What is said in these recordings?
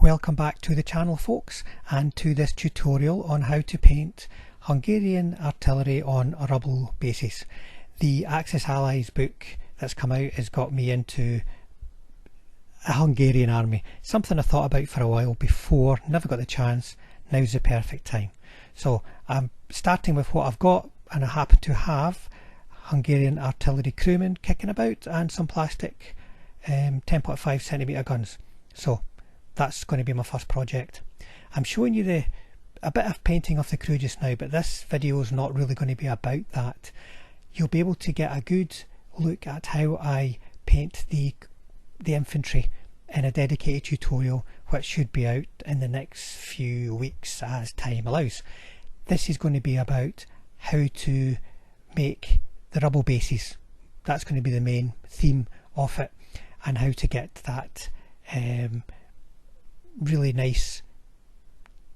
Welcome back to the channel, folks, and to this tutorial on how to paint Hungarian artillery on a rubble basis. The Axis Allies book that's come out has got me into a Hungarian army, something I thought about for a while before, never got the chance. Now's the perfect time. So I'm starting with what I've got, and I happen to have Hungarian artillery crewmen kicking about and some plastic 10.5cm guns. So that's going to be my first project. I'm showing you a bit of painting of the crew just now, but this video is not really going to be about that. You'll be able to get a good look at how I paint the infantry in a dedicated tutorial, which should be out in the next few weeks as time allows. This is going to be about how to make the rubble bases. That's going to be the main theme of it, and how to get that really nice,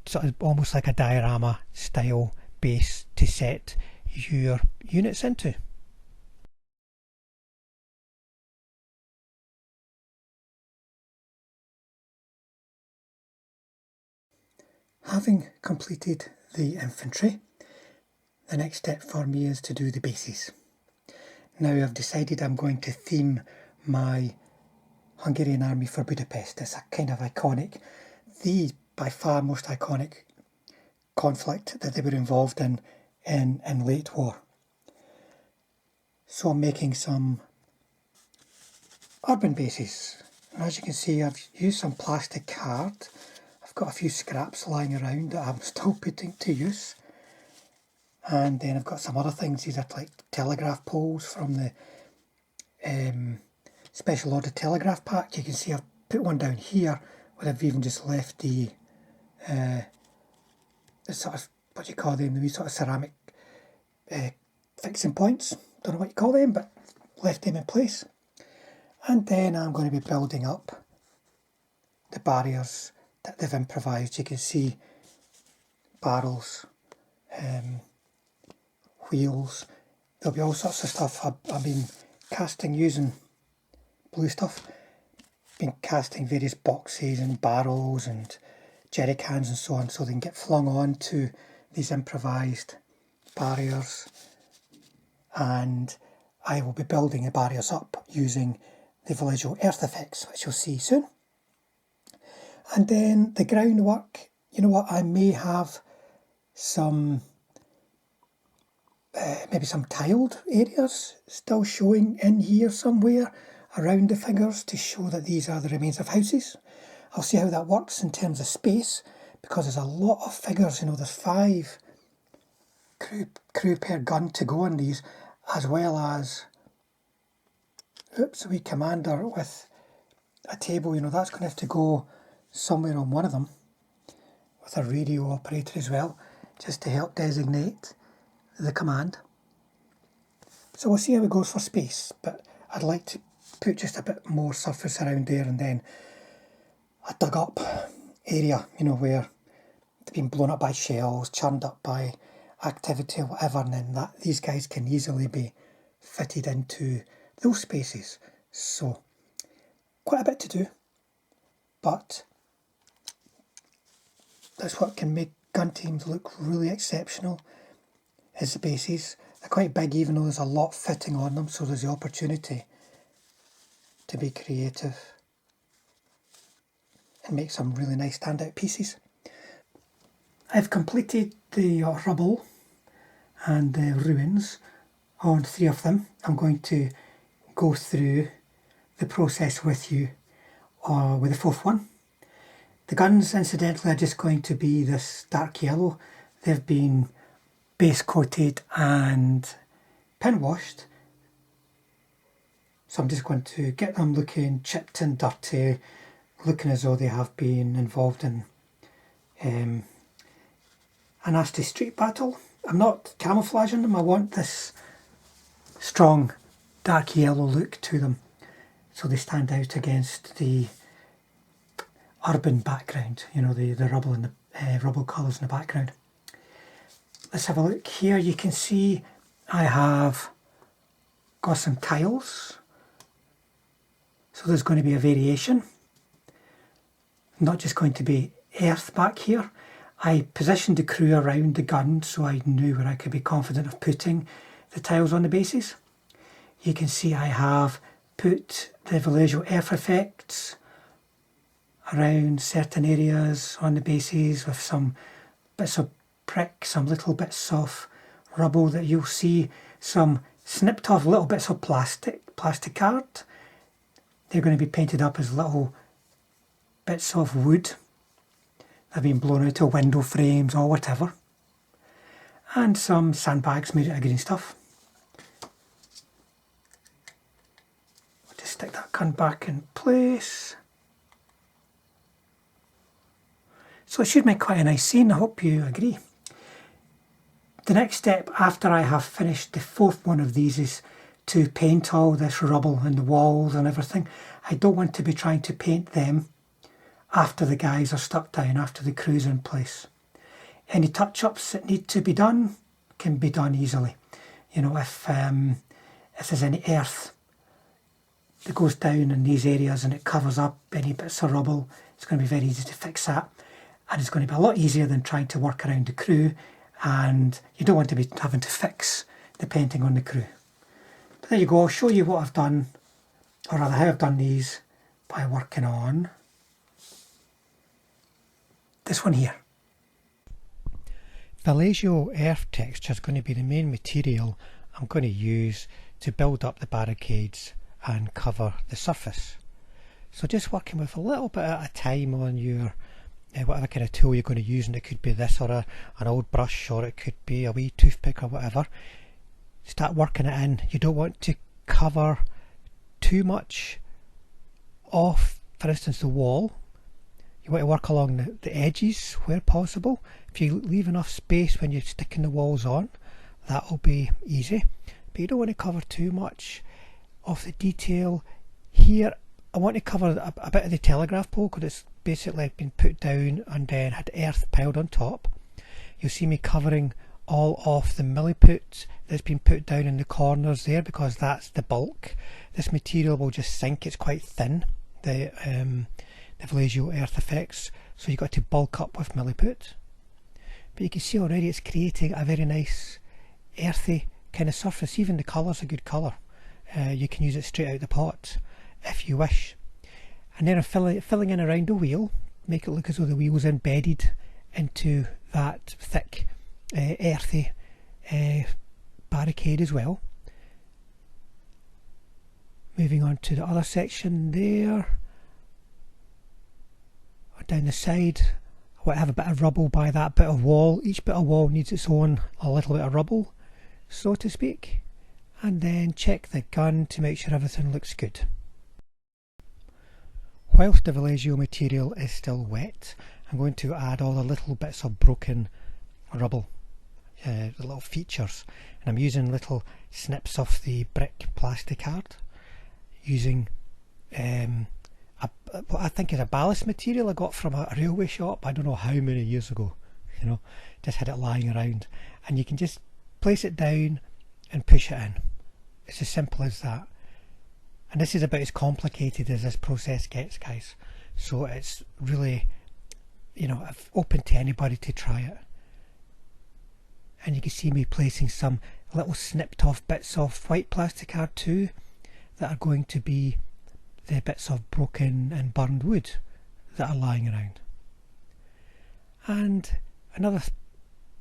sort of almost like a diorama style base to set your units into. Having completed the infantry, the next step for me is to do the bases. Now I've decided I'm going to theme my Hungarian army for Budapest. It's a kind of iconic, the by far most iconic conflict that they were involved in late war. So I'm making some urban bases. As you can see, I've used some plastic card. I've got a few scraps lying around that I'm still putting to use. And then I've got some other things. These are like telegraph poles from the special order telegraph pack. You can see I've put one down here, where I've even just left the sort of, what do you call them, these sort of ceramic fixing points. Don't know what you call them, but left them in place. And then I'm going to be building up the barriers that they've improvised. You can see barrels, wheels. There'll be all sorts of stuff. I've been casting using blue stuff. Been casting various boxes and barrels and jerry cans and so on, so they can get flung on to these improvised barriers. And I will be building the barriers up using the Vallejo earth effects, which you'll see soon. And then the groundwork, you know what, I may have some maybe some tiled areas still showing in here somewhere around the figures to show that these are the remains of houses. I'll see how that works in terms of space, because there's a lot of figures. You know, there's 5 crew per gun to go on these, as well as a wee commander with a table. You know, that's going to have to go somewhere on one of them, with a radio operator as well, just to help designate the command. So we'll see how it goes for space, but I'd like to put just a bit more surface around there, and then a dug up area, you know, where they've been blown up by shells, churned up by activity or whatever, and then these guys can easily be fitted into those spaces. So quite a bit to do, but that's what can make gun teams look really exceptional, is the bases. They're quite big, even though there's a lot fitting on them, so there's the opportunity to be creative and make some really nice standout pieces. I've completed the rubble and the ruins on 3 of them. I'm going to go through the process with you with the 4th one. The guns, incidentally, are just going to be this dark yellow. They've been base coated and pin washed. So I'm just going to get them looking chipped and dirty, looking as though they have been involved in a nasty street battle. I'm not camouflaging them. I want this strong dark yellow look to them, so they stand out against the urban background, you know, the rubble and the rubble colours in the background. Let's have a look here. You can see I have got some tiles, so there's going to be a variation. not just going to be earth back here. I positioned the crew around the gun so I knew where I could be confident of putting the tiles on the bases. You can see I have put the Vallejo earth effects around certain areas on the bases with some bits of brick, some little bits of rubble that you'll see, some snipped off little bits of plastic card. They're going to be painted up as little bits of wood that have been blown out of window frames or whatever. And some sandbags made out of green stuff. I'll just stick that gun back in place. So it should make quite a nice scene, I hope you agree. The next step after I have finished the fourth one of these is to paint all this rubble and the walls and everything. I don't want to be trying to paint them after the guys are stuck down, after the crew's in place. Any touch-ups that need to be done can be done easily. You know, if there's any earth that goes down in these areas and it covers up any bits of rubble, it's going to be very easy to fix that. And it's going to be a lot easier than trying to work around the crew, and you don't want to be having to fix the painting on the crew. But there you go, I'll show you what I've done, or rather how I've done these by working on this one here. Vallejo earth texture is going to be the main material I'm going to use to build up the barricades and cover the surface. So just working with a little bit at a time on your whatever kind of tool you're going to use, and it could be this or an old brush, or it could be a wee toothpick or whatever. Start working it in. You don't want to cover too much off, for instance, the wall. You want to work along the edges where possible. If you leave enough space when you're sticking the walls on, that will be easy. But you don't want to cover too much of the detail. Here I want to cover a bit of the telegraph pole because it's basically been put down and then had earth piled on top. You'll see me covering all of the milliput that's been put down in the corners there because that's the bulk. This material will just sink, it's quite thin, the Vallejo earth effects, so you've got to bulk up with milliput. But you can see already it's creating a very nice earthy kind of surface. Even the colour's a good colour. You can use it straight out the pot if you wish. And then I'm filling in around the wheel, make it look as though the wheel's embedded into that thick earthy barricade as well. Moving on to the other section there, or down the side, I want to have a bit of rubble by that bit of wall. Each bit of wall needs its own a little bit of rubble, so to speak. And then check the gun to make sure everything looks good. Whilst the Vallejo material is still wet, I'm going to add all the little bits of broken rubble, the little features, and I'm using little snips of the brick plastic card, using what I think is a ballast material I got from a railway shop I don't know how many years ago. You know, just had it lying around, and you can just place it down and push it in. It's as simple as that. And this is about as complicated as this process gets, guys. So it's really, you know, open to anybody to try it. And you can see me placing some little snipped off bits of white plastic card too, that are going to be the bits of broken and burned wood that are lying around. And another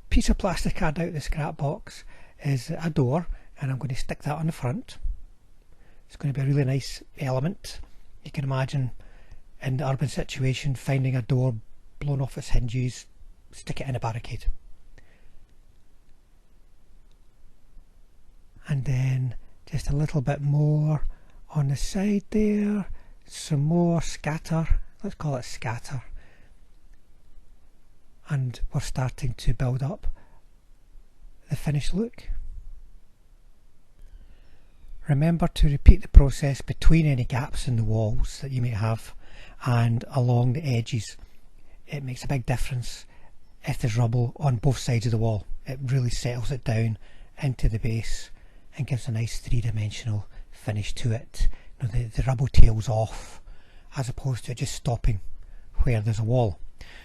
piece of plastic card out of the scrap box is a door, and I'm going to stick that on the front. It's going to be a really nice element. You can imagine in the urban situation finding a door blown off its hinges, stick it in a barricade. And then just a little bit more on the side there, some more scatter, let's call it scatter. And we're starting to build up the finished look. Remember to repeat the process between any gaps in the walls that you may have and along the edges. It makes a big difference if there's rubble on both sides of the wall. It really settles it down into the base and gives a nice three-dimensional finish to it. You know, the rubble tails off as opposed to it just stopping where there's a wall.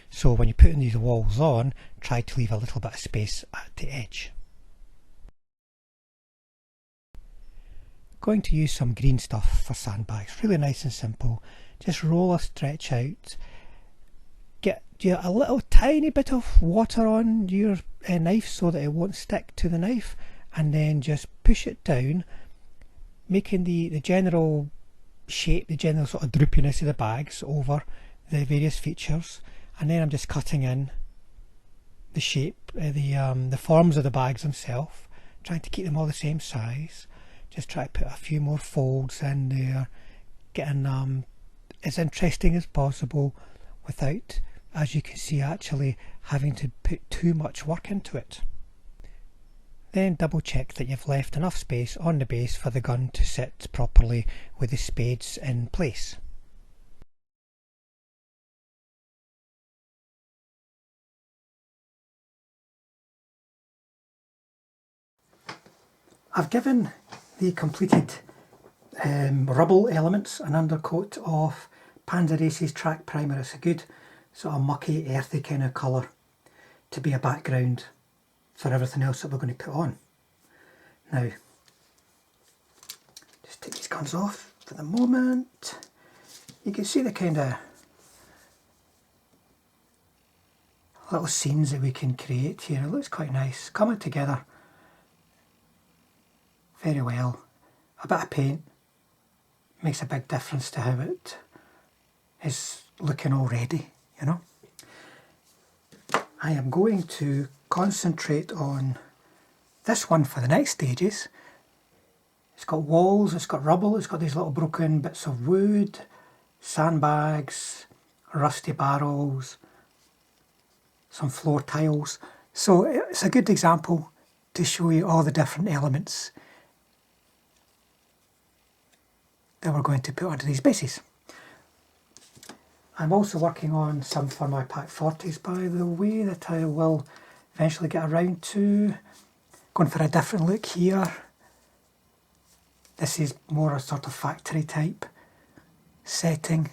So when you're putting these walls on, try to leave a little bit of space at the edge. Going to use some green stuff for sandbags, really nice and simple. Just roll or stretch out, get a little tiny bit of water on your knife so that it won't stick to the knife, and then just push it down, making the general shape, the general sort of droopiness of the bags over the various features. And then I'm just cutting in the shape, the forms of the bags themselves, trying to keep them all the same size. Just try to put a few more folds in there, getting as interesting as possible without, as you can see, actually having to put too much work into it. Then double check that you've left enough space on the base for the gun to sit properly with the spades in place. I've given the completed rubble elements an undercoat of Panzer Ace's track primer. It's a good sort of mucky, earthy kind of colour to be a background for everything else that we're going to put on. Now, just take these guns off for the moment. You can see the kind of little scenes that we can create here. It looks quite nice, coming together very well. A bit of paint makes a big difference to how it is looking already, you know. I am going to concentrate on this one for the next stages. It's got walls, it's got rubble, it's got these little broken bits of wood, sandbags, rusty barrels, some floor tiles. So it's a good example to show you all the different elements that we're going to put onto these bases. I'm also working on some for my Pack 40s, by the way, that I will eventually get around to. Going for a different look here. This is more a sort of factory type setting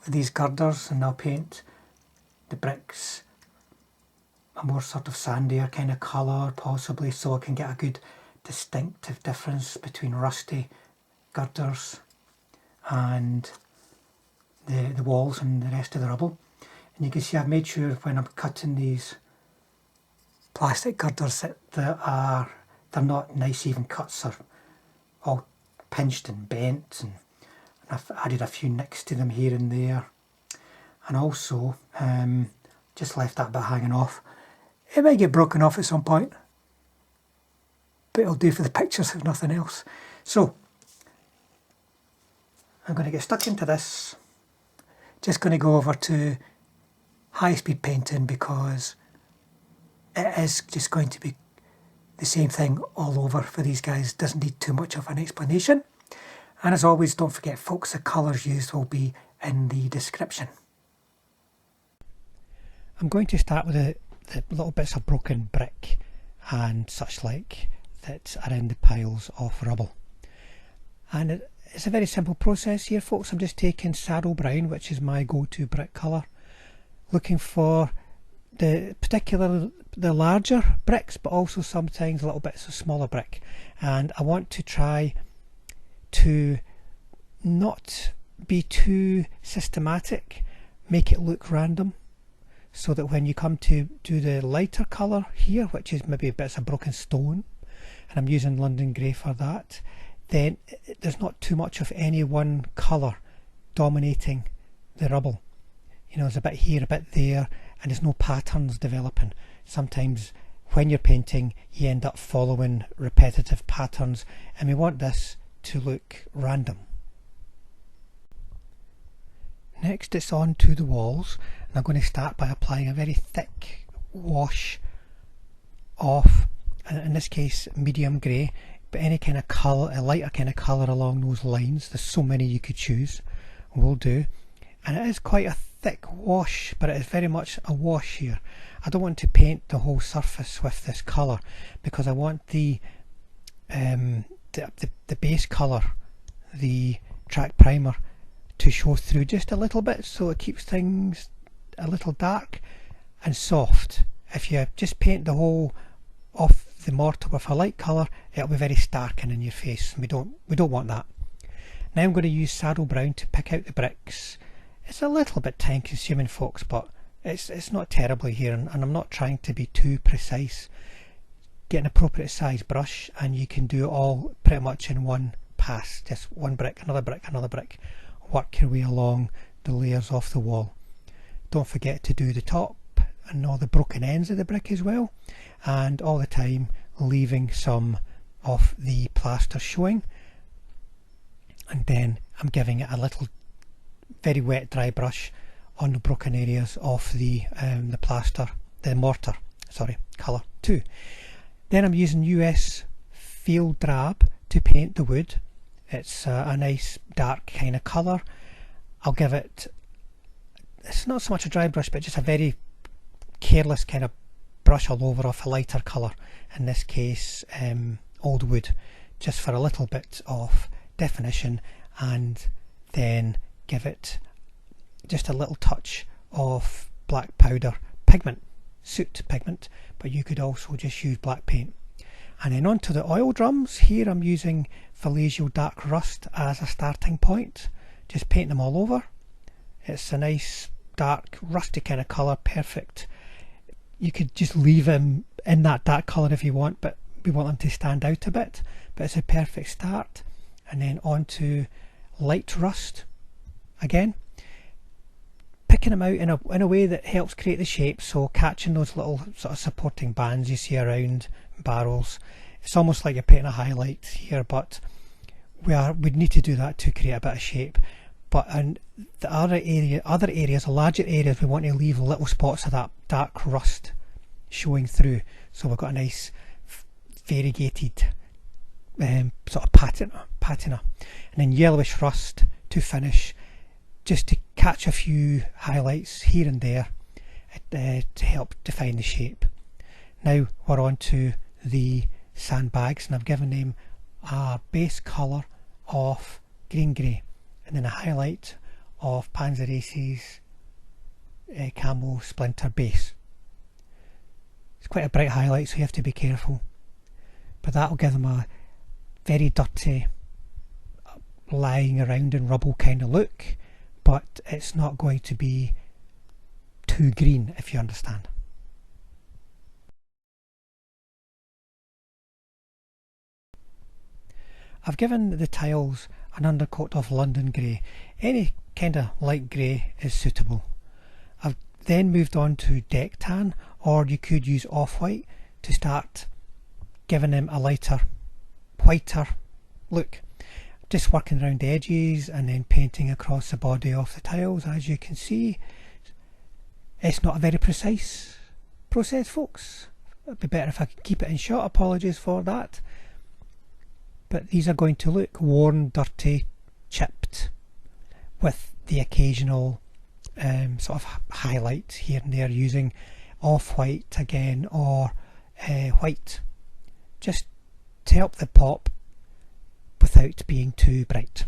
with these girders, and I'll paint the bricks a more sort of sandier kind of colour possibly, so I can get a good distinctive difference between rusty girders and the walls and the rest of the rubble. And you can see I've made sure when I'm cutting these plastic girders that they're not nice even cuts, they're all pinched and bent, and I've added a few nicks to them here and there, and also just left that bit hanging off. It might get broken off at some point, but it'll do for the pictures if nothing else. So I'm going to get stuck into this. Just going to go over to high speed painting because it is just going to be the same thing all over for these guys. Doesn't need too much of an explanation. And as always, don't forget folks, the colours used will be in the description. I'm going to start with the little bits of broken brick and such like that are in the piles of rubble. And it's a very simple process here, folks. I'm just taking saddle brown, which is my go-to brick colour, looking for the larger bricks, but also sometimes little bits of smaller brick. And I want to try to not be too systematic, make it look random, so that when you come to do the lighter colour here, which is maybe bits of broken stone, and I'm using London Grey for that, then there's not too much of any one colour dominating the rubble. You know, there's a bit here, a bit there, and there's no patterns developing. Sometimes when you're painting, you end up following repetitive patterns, and we want this to look random. Next, it's on to the walls, and I'm going to start by applying a very thick wash of, in this case, medium grey, but any kind of colour, a lighter kind of colour along those lines. There's so many you could choose, will do. And it is quite a thick wash, but it is very much a wash here. I don't want to paint the whole surface with this colour because I want the base colour, the track primer, to show through just a little bit, so it keeps things a little dark and soft. If you just paint the whole of the mortar with a light colour, it'll be very stark and in your face, and we don't want that. Now I'm going to use saddle brown to pick out the bricks. It's a little bit time consuming, folks, but it's not terribly here, and I'm not trying to be too precise. Get an appropriate size brush and you can do it all pretty much in one pass. Just one brick, another brick, another brick. Work your way along the layers of the wall. Don't forget to do the top and all the broken ends of the brick as well, and all the time leaving some of the plaster showing. And then I'm giving it a little very wet dry brush on the broken areas of the mortar colour too. Then I'm using US Field Drab to paint the wood. It's a nice dark kind of colour. I'll give it, it's not so much a dry brush, but just a very careless kind of brush all over of a lighter colour, in this case old wood, just for a little bit of definition, and then give it just a little touch of black powder pigment, soot pigment, but you could also just use black paint. And then onto the oil drums. Here I'm using Vallejo Dark Rust as a starting point, just paint them all over. It's a nice dark rusty kind of colour, perfect. You could just leave them in that dark colour if you want, but we want them to stand out a bit, but it's a perfect start. And then onto light rust again, picking them out in a way that helps create the shape, so catching those little sort of supporting bands you see around barrels. It's almost like you're painting a highlight here, but we'd need to do that to create a bit of shape. But in the other areas, larger areas, we want to leave little spots of that dark rust showing through, so we've got a nice variegated sort of patina. And then yellowish rust to finish, just to catch a few highlights here and there to help define the shape. Now we're on to the sandbags, and I've given them a base colour of green grey, and then a highlight of Panzerace's Camo Splinter base. It's quite a bright highlight, so you have to be careful, but that will give them a very dirty, lying around in rubble kind of look, but it's not going to be too green, if you understand. I've given the tiles an undercoat of London grey. Any kind of light grey is suitable. I've then moved on to deck tan, or you could use off-white to start giving them a lighter, whiter look. Just working around the edges and then painting across the body of the tiles. As you can see, it's not a very precise process, folks. It'd be better if I could keep it in shot. Apologies for that. But these are going to look worn, dirty, chipped, with the occasional sort of highlight here and there, using off-white again, or white, just to help the pop without being too bright.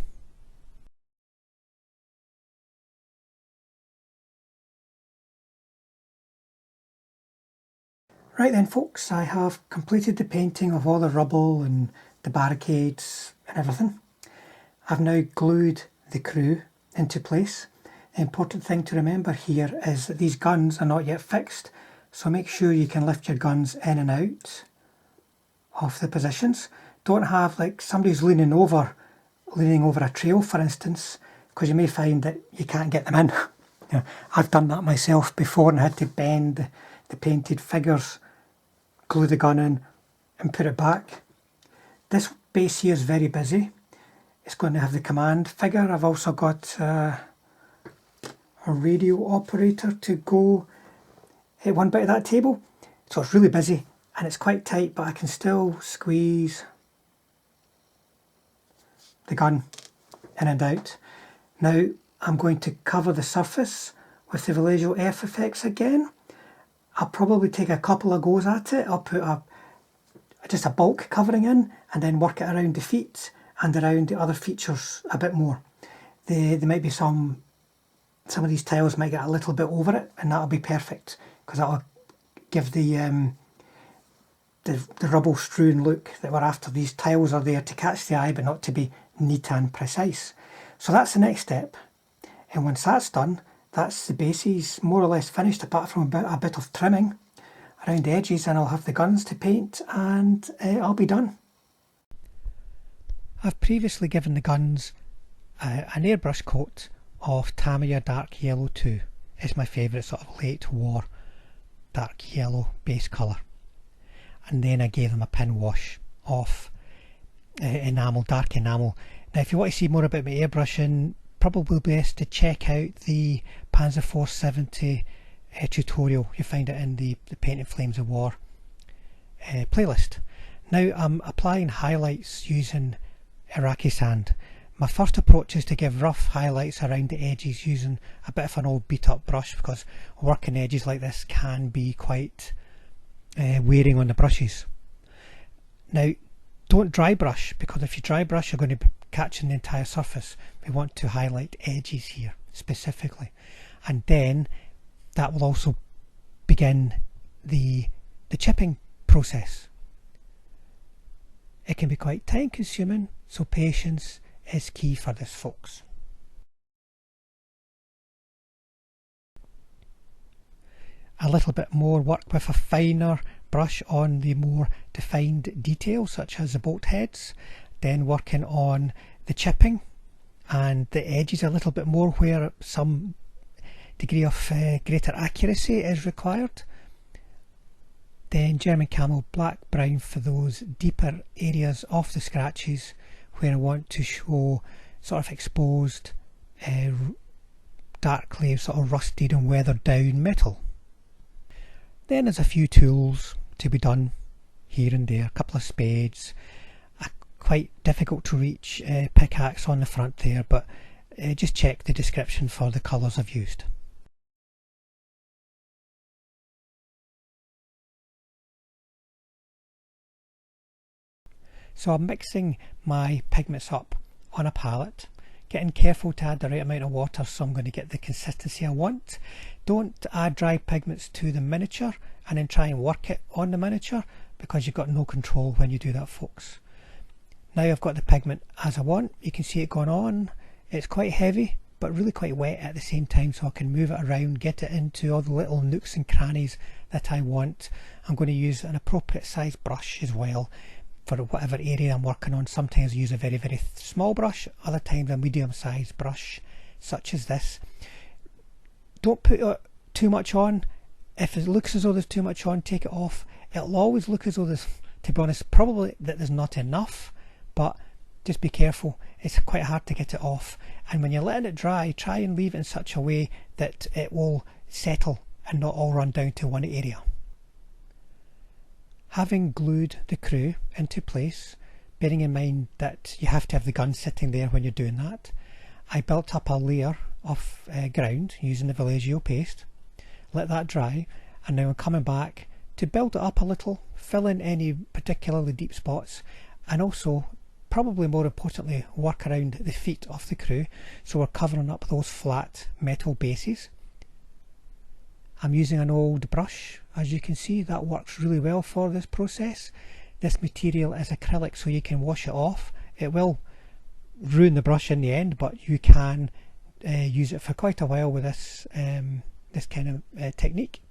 Right then, folks, I have completed the painting of all the rubble and the barricades and everything. I've now glued the crew into place. The important thing to remember here is that these guns are not yet fixed, so make sure you can lift your guns in and out of the positions. Don't have like somebody's leaning over a trail, for instance, because you may find that you can't get them in. You know, I've done that myself before and had to bend the painted figures, glue the gun in and put it back. This base here is very busy. It's going to have the command figure. I've also got a radio operator to go at one bit of that table. So it's really busy and it's quite tight, but I can still squeeze the gun in and out. Now I'm going to cover the surface with the Vallejo F effects again. I'll probably take a couple of goes at it. I'll put just a bulk covering in and then work it around the feet and around the other features a bit more. there might be some of these tiles might get a little bit over it, and that'll be perfect because that'll give the rubble strewn look that we're after. These tiles are there to catch the eye but not to be neat and precise. So that's the next step, and once that's done, that's the bases more or less finished apart from a bit of trimming around the edges, and I'll have the guns to paint and I'll be done. I've previously given the guns an airbrush coat of Tamiya Dark Yellow 2. It's my favourite sort of late war dark yellow base colour. And then I gave them a pin wash of enamel, dark enamel. Now if you want to see more about my airbrushing, probably best to check out the Panzer 470 tutorial. You find it in the Painting Flames of War playlist. Now I'm applying highlights using Iraqi sand. My first approach is to give rough highlights around the edges using a bit of an old beat up brush, because working edges like this can be quite wearing on the brushes. Now don't dry brush, because if you dry brush you're going to be catching the entire surface. We want to highlight edges here specifically, and then that will also begin the chipping process. It can be quite time consuming, so patience is key for this, folks. A little bit more work with a finer brush on the more defined details such as the bolt heads, then working on the chipping and the edges a little bit more where some degree of greater accuracy is required. Then German Camo black brown for those deeper areas of the scratches where I want to show sort of exposed, darkly sort of rusted and weathered down metal. Then there's a few tools to be done here and there, a couple of spades, a quite difficult to reach pickaxe on the front there, but just check the description for the colours I've used. So I'm mixing my pigments up on a palette, getting careful to add the right amount of water so I'm going to get the consistency I want. Don't add dry pigments to the miniature and then try and work it on the miniature, because you've got no control when you do that, folks. Now I've got the pigment as I want. You can see it going on. It's quite heavy but really quite wet at the same time, so I can move it around, get it into all the little nooks and crannies that I want. I'm going to use an appropriate size brush as well for whatever area I'm working on. Sometimes I use a very, very small brush, other times a medium sized brush such as this. Don't put too much on. If it looks as though there's too much on, take it off. It'll always look as though there's, to be honest, probably that there's not enough, but just be careful. It's quite hard to get it off, and when you're letting it dry, try and leave it in such a way that it will settle and not all run down to one area. Having glued the crew into place, bearing in mind that you have to have the gun sitting there when you're doing that, I built up a layer of ground using the Vallejo paste, let that dry, and now I'm coming back to build it up a little, fill in any particularly deep spots, and also, probably more importantly, work around the feet of the crew, so we're covering up those flat metal bases. I'm using an old brush, as you can see. That works really well for this process. This material is acrylic, so you can wash it off. It will ruin the brush in the end, but you can use it for quite a while with this this kind of technique.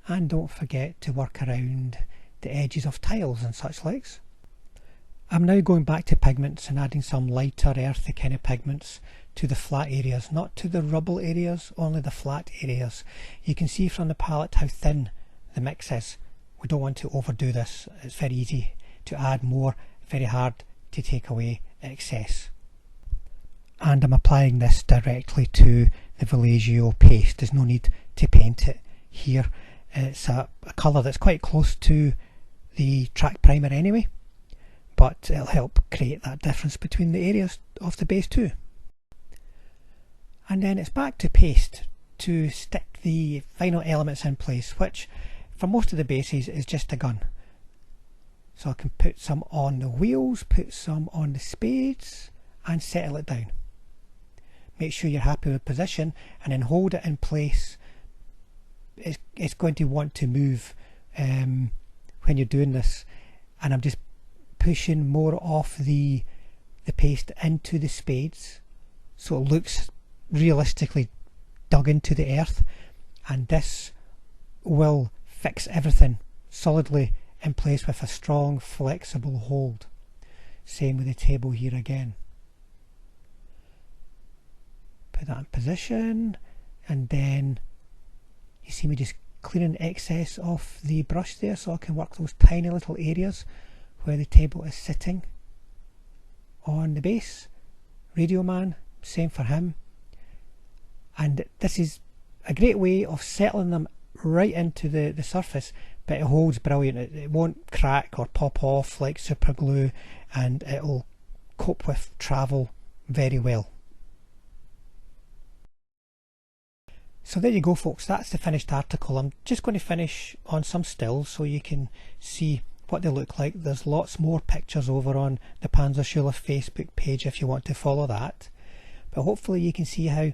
And don't forget to work around the edges of tiles and such likes. I'm now going back to pigments and adding some lighter earthy kind of pigments to the flat areas, not to the rubble areas, only the flat areas. You can see from the palette how thin the mix is. We don't want to overdo this. It's very easy to add more, very hard to take away excess. And I'm applying this directly to the Vallejo paste. There's no need to paint it here. It's a colour that's quite close to the track primer anyway, but it'll help create that difference between the areas of the base too. And then it's back to paste to stick the final elements in place, which for most of the bases is just a gun. So I can put some on the wheels, put some on the spades and settle it down. make sure you're happy with position, and then hold it in place. It's going to want to move when you're doing this, and I'm just pushing more of the paste into the spades so it looks realistically dug into the earth, and this will fix everything solidly in place with a strong flexible hold. Same with the table here again. Put that in position, and then you see me just clearing excess off the brush there so I can work those tiny little areas where the table is sitting on the base. Radio Man, same for him. And this is a great way of settling them right into the surface, but it holds brilliant. It won't crack or pop off like super glue, and it'll cope with travel very well. So there you go folks, that's the finished article. I'm just going to finish on some stills so you can see what they look like. There's lots more pictures over on the Panzerschule Facebook page if you want to follow that, but hopefully you can see how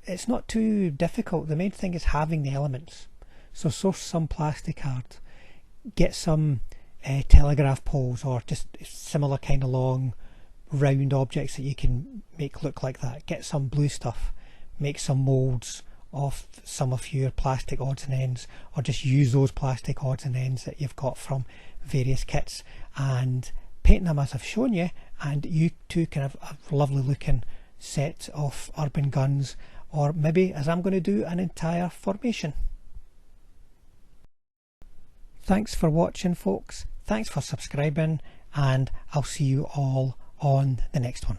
it's not too difficult. The main thing is having the elements. So source some plastic art, get some telegraph poles or just similar kind of long round objects that you can make look like that. Get some blue stuff, make some moulds of some of your plastic odds and ends, or just use those plastic odds and ends that you've got from various kits and paint them as I've shown you, and you too can have a lovely looking set of urban guns, or maybe, as I'm going to do, an entire formation. Thanks for watching folks, thanks for subscribing, and I'll see you all on the next one.